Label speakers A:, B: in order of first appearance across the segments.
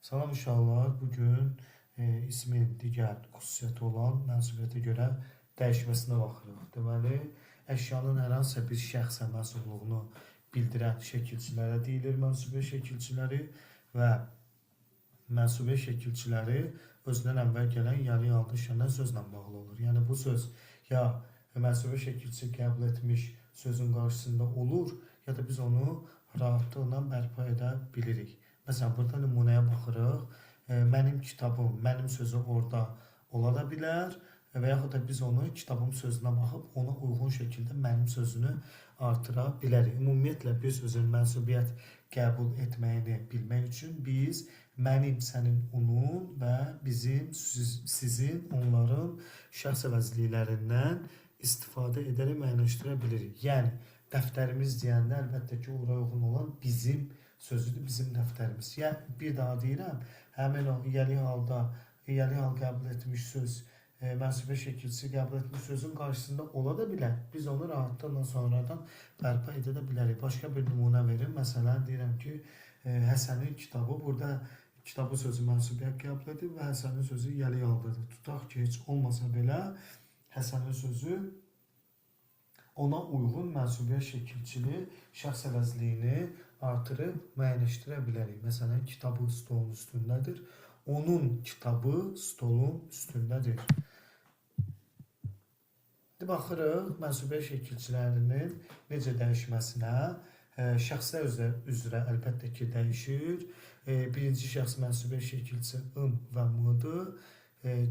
A: Salam uşaqlar, bugün ismin digər xüsusiyyəti olan mənsubiyyətə görə dəyişməsinə baxırıq. Deməli, əşyanın hər hansısa bir şəxsə mənsubluğunu bildirən şəkilçilərə deyilir mənsubiyyə şəkilçiləri və mənsubiyyə şəkilçiləri özündən əvvəl gələn yarı halda işlənən sözlə bağlı olur. Yəni bu söz ya mənsubiyyə şəkilçisi qəbul etmiş sözün qarşısında olur, ya da biz onu rahatlıqla bərpa edə bilirik. Məsələn, burada nümunəyə baxırıq. Mənim kitabım, mənim sözü orada ola da bilər və yaxud da biz onu kitabım sözünə baxıb ona uyğun şəkildə mənim sözünü artıra bilərik. Ümumiyyətlə bir sözün mənsubiyyət qəbul etməyini bilmək üçün biz mənim, sənin, onun və bizim, sizin, onların şəxs əvəzliklərindən istifadə edərək müəyyənləşdirə bilirik. Yəni, dəftərimiz deyəndə əlbəttə ki, oraya uyğun olan bizim sözüdür, bizim dəftərimiz. Yəni, bir daha deyirəm, həmin o yəli hal qəbul etmiş söz, mənsubiyyə şəkilçisi qəbul etmiş sözün qarşısında ola da bilər. Biz onu rahatlıqla sonradan bərpa edə də bilərik. Başqa bir nümunə verim. Məsələn, deyirəm ki, Həsənin kitabı, burada kitabı sözü mənsubiyyət qəbul edir və Həsənin sözü yəli haldadır. Tutaq ki, heç olmasa belə Həsənin sözü ona uyğun mənsubiyyət şəkilçili şəxs əvəzliyini artırıb müəyyənləşdirə bilərik. Məsələn, kitabı stolun üstündədir. Onun kitabı stolun üstündədir. Baxırıq mənsubiyyət şəkilçilərinin necə dəyişməsinə. Şəxslər üzrə əlbəttə ki, dəyişir. Birinci şəxs mənsubiyyət şəkilçisi ım və mıdır.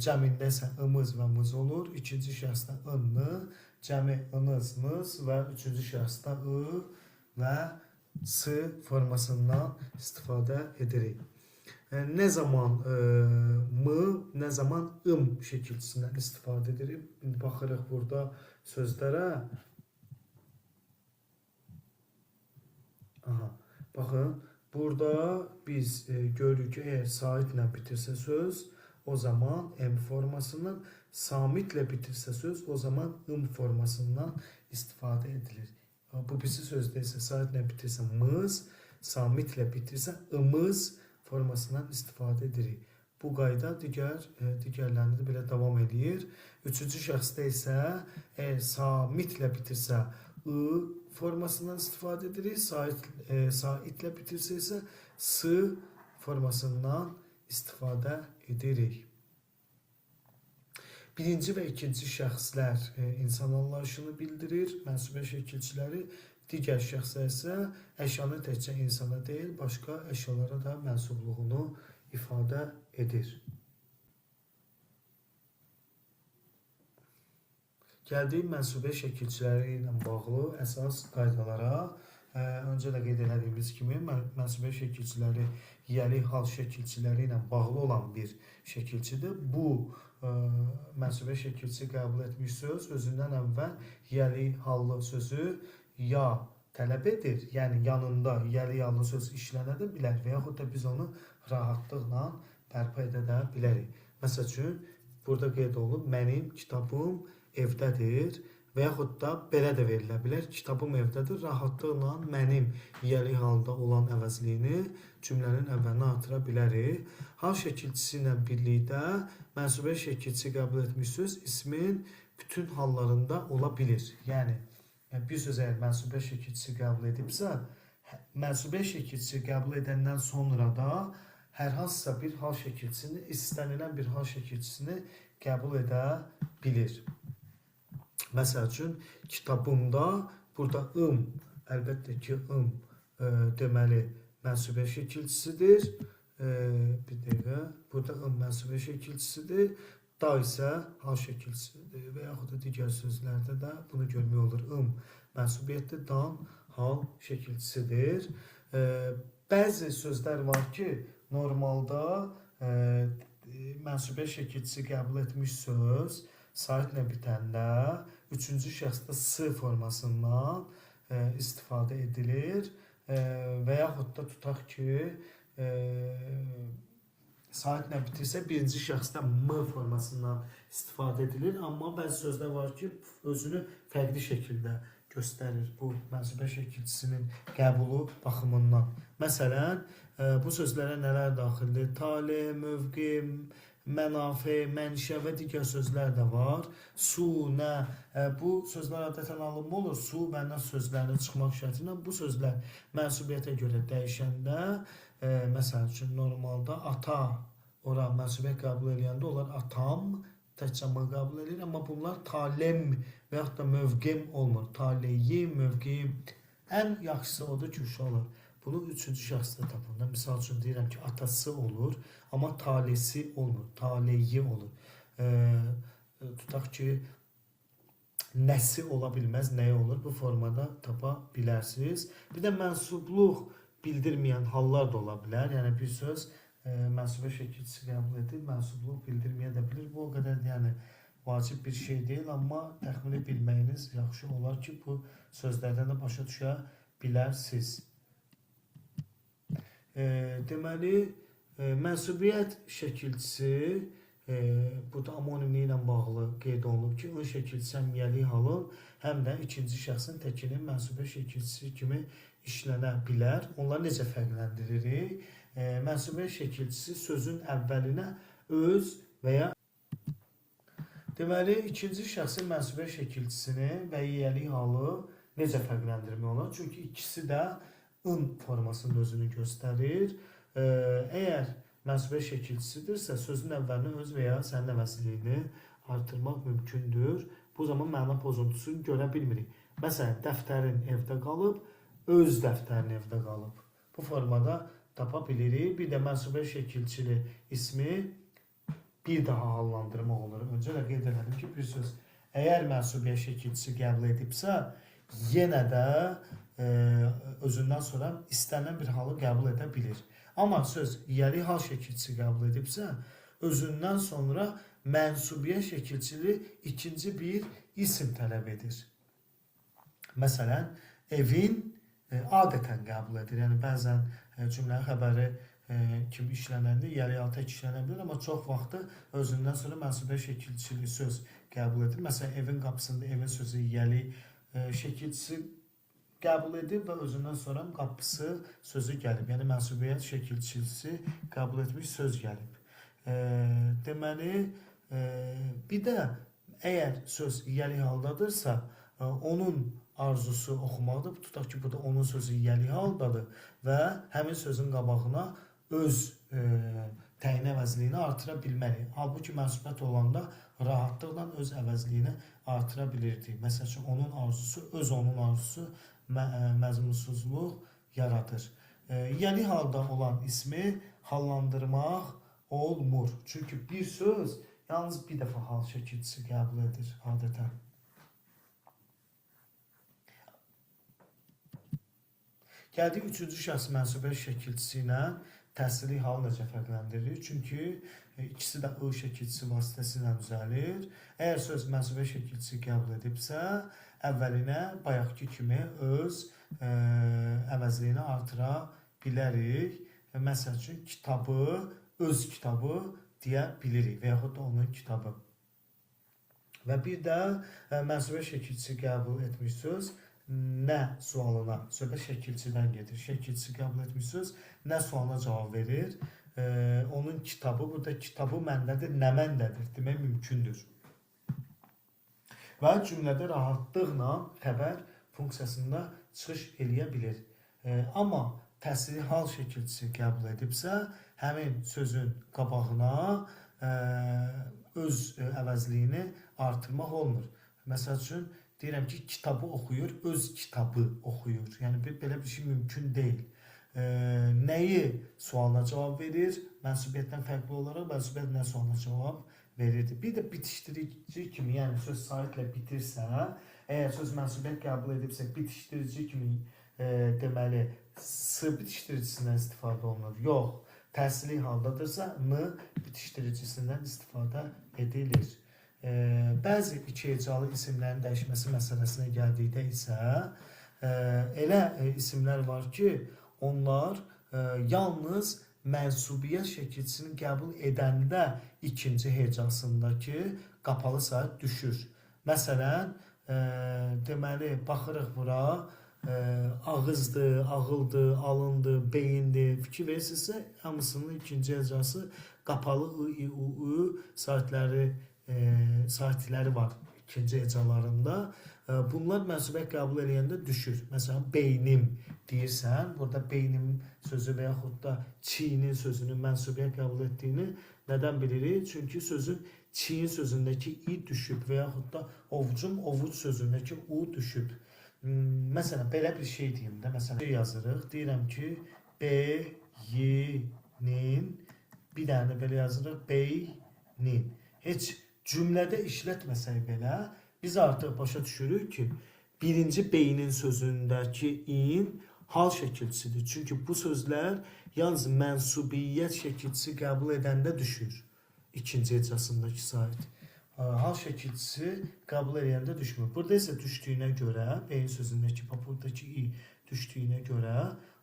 A: Cəmində isə ımız və mız olur. İkinci şəxsdə ını, cəmi ınız, mız və üçüncü şəxsdə ı və s formasından istifadə edirik. Nə zaman mı, nə zaman ım şəkilçisindən istifadə edirik? İndi baxırıq burada sözlərə. Baxın, burada biz görürük ki, əgər saitlə bitirsə söz, o zaman M formasından, samitlə bitirsə söz, o zaman ım formasından istifadə edilir. Bu birisi sözdə isə saitlə bitirsə mız, samitlə bitirsə ımız formasından istifadə edirik. Bu qayda digərlərində də belə davam edir. Üçüncü şəxsdə isə əgər samitlə bitirsə ı formasından istifadə edirik, saitlə bitirsə isə s formasından istifadə edirik. Birinci və ikinci şəxslər insan anlayışını bildirir, mənsubiyyə şəkilçiləri. Digər şəxslər isə əşyanın təkcə insana deyil, başqa əşyalara da mənsubluğunu ifadə edir. Gəldik mənsubiyyə şəkilçiləri ilə bağlı əsas qaydalara. Öncə də qeyd etdiyimiz kimi, mənsubiyyə şəkilçiləri yəli hal şəkilçiləri ilə bağlı olan bir şəkilçidir. Bu mənsubiyyə şəkilçisi qəbul etmiş söz özündən əvvəl yəli hallı sözü ya tələb edir, yəni yanında yəli hallı söz işlənə də bilər və yaxud da biz onu rahatlıqla bərpa edə də bilərik. Məsəl üçün, burada qeyd olunub, mənim kitabım evdədir və yaxud da belə də verilə bilər, kitabım evdədir, rahatlıqla mənim yəli halda olan əvəzliyini cümlənin əvvəlinə artıra bilərik. Hal şəkilçisi ilə birlikdə mənsubiyyə şəkilçisi qəbul etmiş söz ismin bütün hallarında ola bilir. Yəni, bir söz əgər mənsubiyyə şəkilçisi qəbul edibsə, mənsubiyyə şəkilçisi qəbul edəndən sonra da hər hansısa bir hal şəkilçisini, istənilən bir hal şəkilçisini qəbul edə bilir. Məsəl üçün, kitabımda burada ım, əlbəttə ki, ım deməli mənsubiyyə şəkilçisidir. Bir dəqiqə, burada ım mənsubiyyə şəkilçisidir. Da isə hal şəkilçisidir və yaxud da digər sözlərdə də bunu görmək olur. Im mənsubiyyətdir, dan hal şəkilçisidir. Bəzi sözlər var ki, normalda mənsubiyyə şəkilçisi qəbul etmiş söz saitlə bitəndə üçüncü şəxsdə s formasından istifadə edilir və yaxud da tutaq ki, saitlə bitirsə birinci şəxsdə m formasından istifadə edilir. Amma bəzi sözlər var ki, özünü fərqli şəkildə göstərir bu mənsubiyyə şəkilçisinin qəbulu baxımından. Məsələn, bu sözlərə nələr daxildir? Tale, mövqe, mənafe, mənşə və digər sözlər də var. Su, nə, bu sözlər adətən alınma olur. Su və nə sözlərinin çıxmaq şərti ilə bu sözlər mənsubiyyətə görə dəyişəndə, məsəl üçün normalda ata, ora mənsubiyyət qəbul edəndə onlar atam, təkcəmə qəbul edir, amma bunlar talem və yaxud da mövqem olmur. Taleyi, mövqeyim. Ən yaxşısı odur ki, uşaqlar, bunu üçüncü şəxsdə tapın. Misal üçün deyirəm ki, atası olur, amma talesi olmur, taleyi olur. Tutaq ki, nəsi ola bilməz, nəyi olur? Bu formada tapa bilərsiniz. Bir də mənsubluq bildirməyən hallar da ola bilər. Yəni bir söz mənsubiyyə şəkilçisi qəbul edir, mənsubluq bildirməyə də bilir. Bu o qədər yəni vacib bir şey deyil, amma təxmini bilməyiniz yaxşı olar ki, bu sözlərdən də başa düşə bilərsiniz. Deməli, mənsubiyyət şəkilçisi, bu da amonimliyi ilə bağlı qeyd olunub ki, ön şəkilçisi həm yəli halın, həm də ikinci şəxsin təkinin mənsubiyyə şəkilçisi kimi işlənə bilər. Onları necə fərqləndiririk? Mənsubiyyə şəkilçisi sözün əvvəlinə öz və ya deməli, ikinci şəxsin mənsubiyyə şəkilçisini və yiyəlik halı necə fərqləndirmək olar? Çünki ikisi də ın formasının özünü göstərir. Əgər mənsubiyyə şəkilçisidirsə, sözün əvvəlinə öz və ya sənin əvəzliyini artırmaq mümkündür. Bu zaman məna pozuntusunu görə bilmirik. Məsələn, dəftərin evdə qalıb, öz dəftərin evdə qalıb. Bu formada tapa bilirik. Bir də mənsubiyyə şəkilçili ismi bir daha hallandırmaq olur. Öncə də qeyd edelim ki, bir söz əgər mənsubiyyə şəkilçisi qəbul edibsə, yenə də özündən sonra istənilən bir halı qəbul edə bilir. Amma söz yiyəlik hal şəkilçisi qəbul edibsə, özündən sonra mənsubiyyə şəkilçili ikinci bir isim tələb edir. Məsələn, evin adətən qəbul edir. Yəni bəzən cümlə xəbəri kimi işlənəndə yiyəlik hal tək işlənə bilir, amma çox vaxtı özündən sonra mənsubiyyə şəkilçili söz qəbul edir. Məsələn, evin qapısında evin sözü yiyəlik şəkilçisi qəbul edib və özündən sonra qapısı sözü gəlib. Yəni mənsubiyyət şəkilçisi qəbul etmiş söz gəlib. Deməli, bir də əgər söz yiyəlik haldadırsa, onun arzusu oxumaqdır. Tutaq ki, bu da onun sözü yiyəlik haldadır və həmin sözün qabağına öz təyin əvəzliyini artıra bilmərik. Halbuki mənsubiyyət olanda rahatlıqla öz əvəzliyini artıra bilirdik. Məsəl üçün, onun arzusu məzmunsuzluq yaradır. Yiyəlik halda olan ismi hallandırmaq olmur. Çünki bir söz yalnız bir dəfə hal şəkilçisi qəbul edir adətən. Gəldik üçüncü şəxs mənsubiyyə şəkilçisi ilə təsirli hal necə fərqləndirilir? Çünki ikisi də ı şəkilçisi vasitəsilə düzəlir. Əgər söz mənsubiyyə şəkilçisi qəbul edibsə, əvvəlinə bayaqki kimi öz əvəzliyini artıra bilərik. Məsəl üçün, kitabı, öz kitabı deyə bilirik və yaxud da onun kitabı. Və bir də mənsubiyyə şəkilçisi qəbul etmiş söz nə sualına, söhbət şəkilçidən gedir. Şəkilçisi qəbul etmiş söz nə sualına cavab verir. Onun kitabı, burada kitabı məndədir, nə məndədir demək mümkündür. Və cümlədə rahatlıqla xəbər funksiyasında çıxış eləyə bilir. Amma təsirli hal şəkilçisi qəbul edibsə, həmin sözün qabağına öz əvəzliyini artırmaq olmur. Məsəl üçün, deyirəm ki, kitabı oxuyur, öz kitabı oxuyur. Yəni, belə bir şey mümkün deyil. Nəyi sualına cavab verir? Mənsubiyyətdən fərqli olaraq mənsubiyyət nə sualına cavab verirdi. Bir də bitişdirici kimi, yəni söz saitlə bitirsə, əgər söz mənsubiyyət qəbul edibsə, bitişdirici kimi deməli, s bitişdiricisindən istifadə olunur. Yox, təsirli haldadırsa, n bitişdiricisindən istifadə edilir. Bəzi iki hecalı isimlərin dəyişməsi məsələsinə gəldikdə isə elə isimlər var ki, onlar yalnız mənsubiyyət şəkilçisini qəbul edəndə ikinci hecasındakı qapalı saat düşür. Məsələn, deməli, baxırıq bura, ağızdır, ağıldır, alındır, beyindir, fikir verirsinizsə, hamısının ikinci ecası qapalı ı, saitləri var ikinci ecalarında. Bunlar mənsubiyyət qəbul edəndə düşür. Məsələn, beynim deyirsən, burada beynim sözü və yaxud da çiyinin sözünün mənsubiyyət qəbul etdiyini nədən bilirik? Çünki sözün çiyin sözündəki i düşüb və yaxud da ovucum, ovuc sözündəki u düşüb. Məsələn, belə bir şey deyim də, məsələn, yazırıq. Deyirəm ki, beynin, bir dənə də belə yazırıq, beynin. Heç cümlədə işlətməsək belə, biz artıq başa düşürük ki, birinci beynin sözündəki in hal şəkilçisidir. Çünki bu sözlər yalnız mənsubiyyət şəkilçisi qəbul edəndə düşür. İkinci ecasındakı sait. Hal şəkilçisi qəbul edəndə düşmür. Burada isə düşdüyünə görə, beyin sözündəki, buradakı i düşdüyünə görə,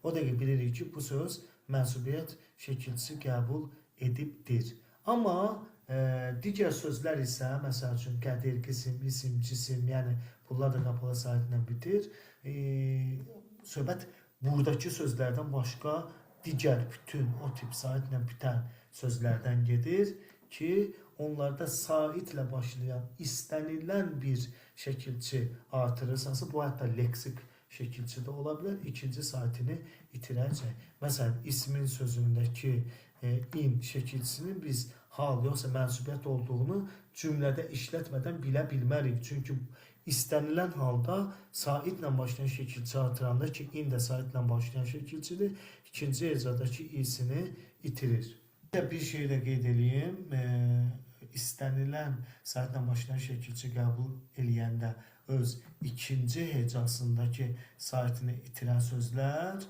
A: o da bilirik ki, bu söz mənsubiyyət şəkilçisi qəbul edibdir. Amma digər sözlər isə, məsəl üçün qədir, qism, isim, cisim, yəni bunlar da qapalı saitlə bitir. Söhbət buradakı sözlərdən başqa digər bütün o tip saitlə bitən sözlərdən gedir ki, onlarda saitlə başlayan istənilən bir şəkilçi artırırsansa, bu hətta leksik şəkilçi də ola bilər, ikinci saitini itirəcək. Məsələn, ismin sözündəki in şəkilçisinin biz hal yoxsa mənsubiyyət olduğunu cümlədə işlətmədən bilə bilmərik. Çünki istənilən halda saitlə başlayan şəkilçi artıranda ki, in də saitlə başlayan şəkilçidir, ikinci ecadakı i'sini itirir. Bir şey də qeyd edeyim. İstənilən saitlə başlayan şəkilçi qəbul eləyəndə öz ikinci hecasındakı saitini itirən sözlər,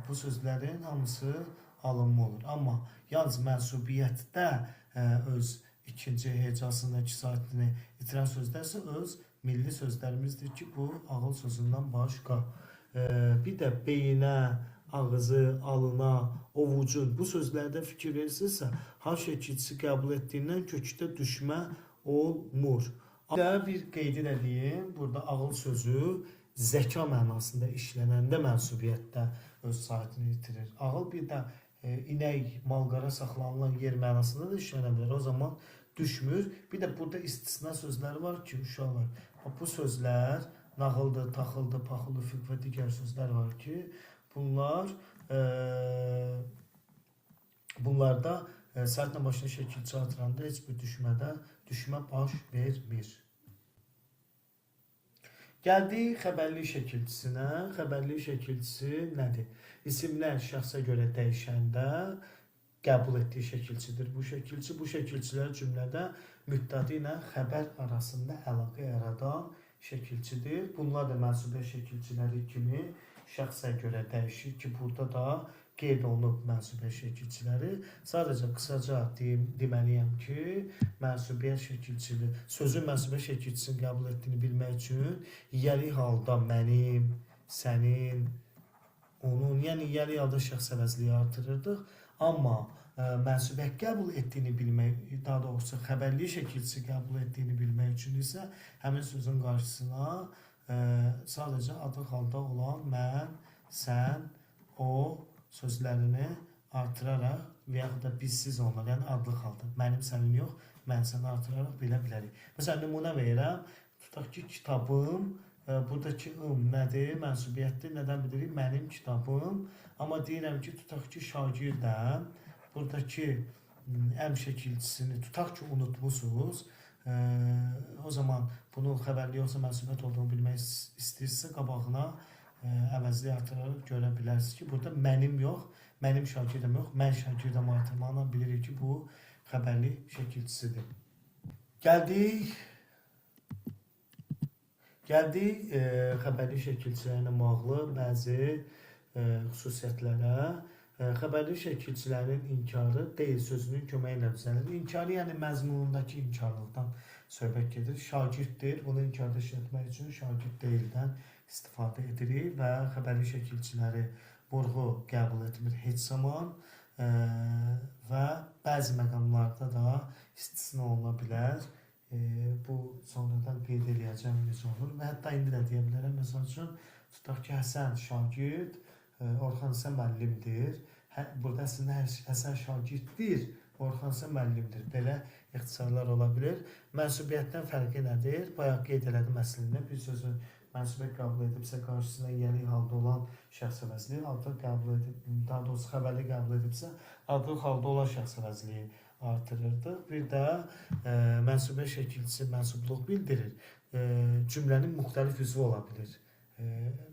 A: bu sözlərin hamısı alınma olur. Amma yalnız mənsubiyyətdə öz ikinci hecasındakı saitini itirən sözlər isə öz milli sözlərimizdir ki, bu ağıl sözündən başqa. Bir də beyinə, ağızı, alına, ovucun bu sözlərdə fikir verirsinizsə, hal şəkilçisi qəbul etdiyindən kökdə düşmə olmur. Bir qeyd edeyim, burada ağıl sözü zəka mənasında işlənəndə mənsubiyyətdə öz saitini itirir. Ağıl bir də inək, malqara saxlanılan yer mənasında da işlənə bilər. O zaman düşmür. Bir də burada istisna sözləri var ki, uşaqlar, bu sözlər nağıldır, taxıldır, paxıl, üfüq və digər sözlər var ki, bunlarda saitlə başına şəkilçi artıranda heç bir düşmə baş vermir. Gəldik xəbərli şəkilçisinə. Xəbərli şəkilçisi nədir? İsimlər şəxsə görə dəyişəndə qəbul etdiyi şəkilçidir. Bu şəkilçilər cümlədə mübtəda ilə xəbər arasında əlaqə yaradan şəkilçidir. Bunlar da mənsubiyyət şəkilçiləri kimi şəxsə görə dəyişir ki, burada da qeyd olunub mənsubiyyət şəkilçiləri. Sadəcə qısaca deməliyəm ki, mənsubiyyət şəkilçili, sözün mənsubiyyət şəkilçisini qəbul etdiyini bilmək üçün yəli halda mənim, sənin, onun, yəni yəli halda şəxs əvəzliyi artırırdıq. Amma mənsubiyyət qəbul etdiyini bilmək, daha doğrusu xəbərli şəkilçisi qəbul etdiyini bilmək üçün isə həmin sözün qarşısına sadəcə adı halda olan mən, sən, o sözlərini artıraraq və yaxud da biz, siz onlar, yəni adlı halda mənim, sənin yox, mən, səni artıraraq bilə bilərik. Məsələn, nümunə verirəm. Tutaq ki, kitabım, buradakı nədir? Mənsubiyyətdir. Nədən bilirik? Mənim kitabım. Amma deyirəm ki, tutaq ki, şagirdəm. Buradakı əm şəkilçisini tutaq ki, unutmuşsunuz. O zaman bunun xəbərli yoxsa mənsubiyyət olduğunu bilmək istəyirsə, qabağına əvəzli artıraraq görə bilərsiniz ki, burada mənim yox, mənim şagirdim yox, mən şagirdəm artırmaqla bilirik ki, bu xəbərli şəkilçisidir. Gəldik xəbərli şəkilçilərlə bağlı bəzi xüsusiyyətlərə. Xəbərli şəkilçilərin inkarı deyil sözünün köməyi ilə düzəlir. İnkarı yəni məzmunundakı inkarlıqdan söhbət gedir. Şagirddir, bunu inkarda işlətmək üçün şagird deyildən istifadə edirik və xəbərli şəkilçiləri vurğu qəbul etmir heç zaman və bəzi məqamlarda da istisna oluna bilər. Bu sonradan qeyd eləyəcəm necə olur və hətta indi də deyə bilərəm. Məsəl üçün, tutaq ki, Həsən şagird, Orxan isə müəllimdir. Burada əslində Həsən şagirddir, Orxan isə müəllimdir. Belə ixtisarlar ola bilər. Mənsubiyyətdən fərqi nədir? Bayaq qeyd elədim əslində. Bir sözü mənsubiyyət qəbul edibsə, qarşısına yeni halda olan şəxs əvəzliyi, adlı qəbul edib, daha doğrusu xəbərli qəbul edibsə, adlı halda olan şəxs əvəzliyi artırırdıq. Bir də mənsubiyyət şəkilçisi mənsubluq bildirir. Cümlənin müxtəlif üzvü ola bilir.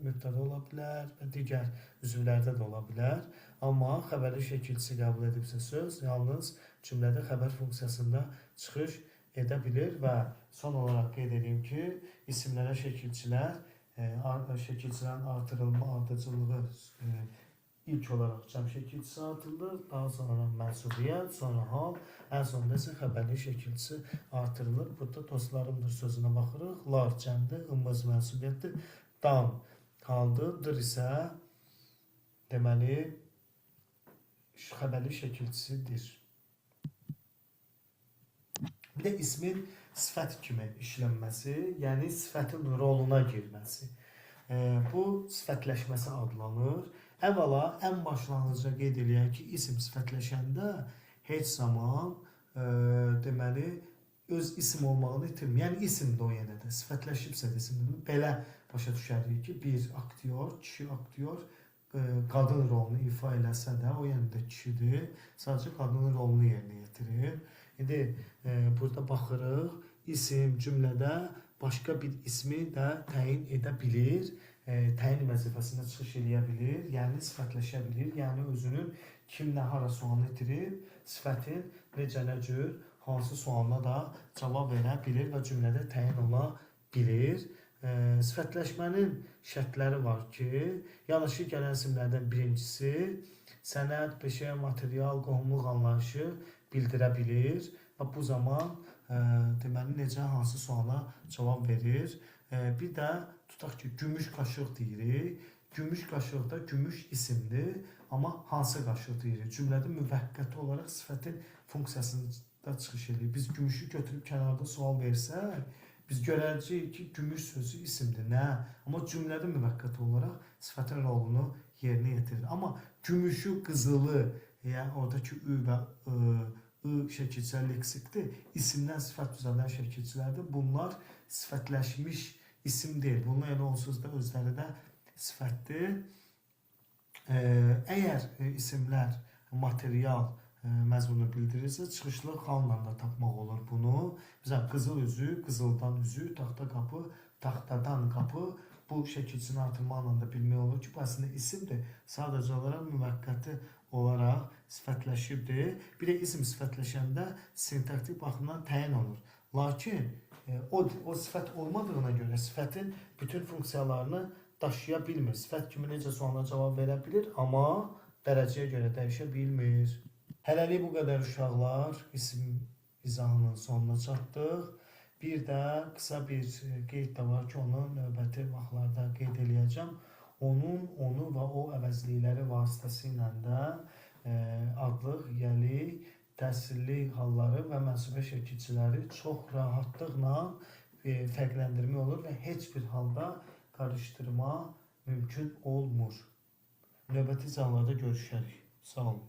A: Mübtəda ola bilər və digər üzvlərdə də ola bilər. Amma xəbərli şəkilçisi qəbul edibsə söz, yalnız cümlədə xəbər funksiyasında çıxış edə bilir və son olaraq qeyd edeyim ki, isimlərə şəkilçilərin artırılma ardıcılığı ilk olaraq cəm şəkilçisi artırılır, daha sonra mənsubiyyət, sonra hal, ən sonunda isə xəbərli şəkilçisi artırılır. Burada dostlarımdır sözünə baxırıq. Lar cəmdir, ımmız mənsubiyyətdir, dan haldır, dır isə deməli xəbərli şəkilçisidir. Bir də ismin sifət kimi işlənməsi, yəni sifətin roluna girməsi. Bu sifətləşməsi adlanır. Əvvəla ən başlanğıcda qeyd eləyək ki, isim sifətləşəndə heç zaman deməli öz isim olmağını itirmir. Yəni isim də o yenə də sifətləşibsə desin, belə başa düşərik ki, bir aktyor, kişi aktyor qadın rolunu ifa eləsə də o yenə də kişidir. Sadəcə qadının rolunu yerinə yetirir. İndi burada baxırıq, isim cümlədə başqa bir ismi də təyin edə bilir, təyin vəzifəsində çıxış edə bilir, yəni sifətləşə bilir, yəni özünün kimlə hara sualını itirib, sifətin necə nə cür, hansı sualına da cavab verə bilir və cümlədə təyin ola bilir. Sifətləşmənin şərtləri var ki, yanaşı gələn isimlərdən birincisi sənəd, peşə, material, qohumluq anlayışı bildirə bilir və bu zaman deməli necə, hansı suala cavab verir. Bir də tutaq ki, gümüş qaşıq deyirik. Gümüş qaşıq da gümüş isimdir, amma hansı qaşıq deyirik? Cümlədə müvəqqəti olaraq sifətin funksiyasında çıxış edir. Biz gümüşü götürüb kənarda sual versək, biz görəcəyik ki, gümüş sözü isimdir. Nə? Amma cümlədə müvəqqəti olaraq sifətin rolunu yerinə yetirir. Amma gümüşü, qızılı, yəni oradakı ü və şəkilçilər leksikdir. İsimdən sifət düzəldən şəkilçilərdir. Bunlar sifətləşmiş isim deyil. Bunlar yəni onsuz da özləri də sifətdir. Əgər isimlər material məzmunu bildirirsə, çıxışlı xalla da tapmaq olur bunu. Məsələn, qızıl üzü, qızıldan üzü, taxta qapı, taxtadan qapı. Bu şəkilçini artırmaqla da bilmək olur ki, bu əslində isimdir. Sadəcə olaraq müvəqqəti olaraq sifətləşibdir. Bir də isim sifətləşəndə sintaktik baxımdan təyin olur. Lakin o sifət olmadığına görə sifətin bütün funksiyalarını daşıya bilmir. Sifət kimi necə sualına cavab verə bilir, amma dərəcəyə görə dəyişə bilmir. Hələlik bu qədər uşaqlar, isim izahının sonuna çatdıq. Bir də qısa bir qeyd də var ki, onu növbəti vaxtlarda qeyd eləyəcəm. Onun, onu və o əvəzlikləri vasitəsilə də adlıq, yəlik, təsirli halları və mənsubə şəkilçiləri çox rahatlıqla fərqləndirmək olur və heç bir halda qarışdırma mümkün olmur. Növbəti izahlarda görüşərik. Sağ olun.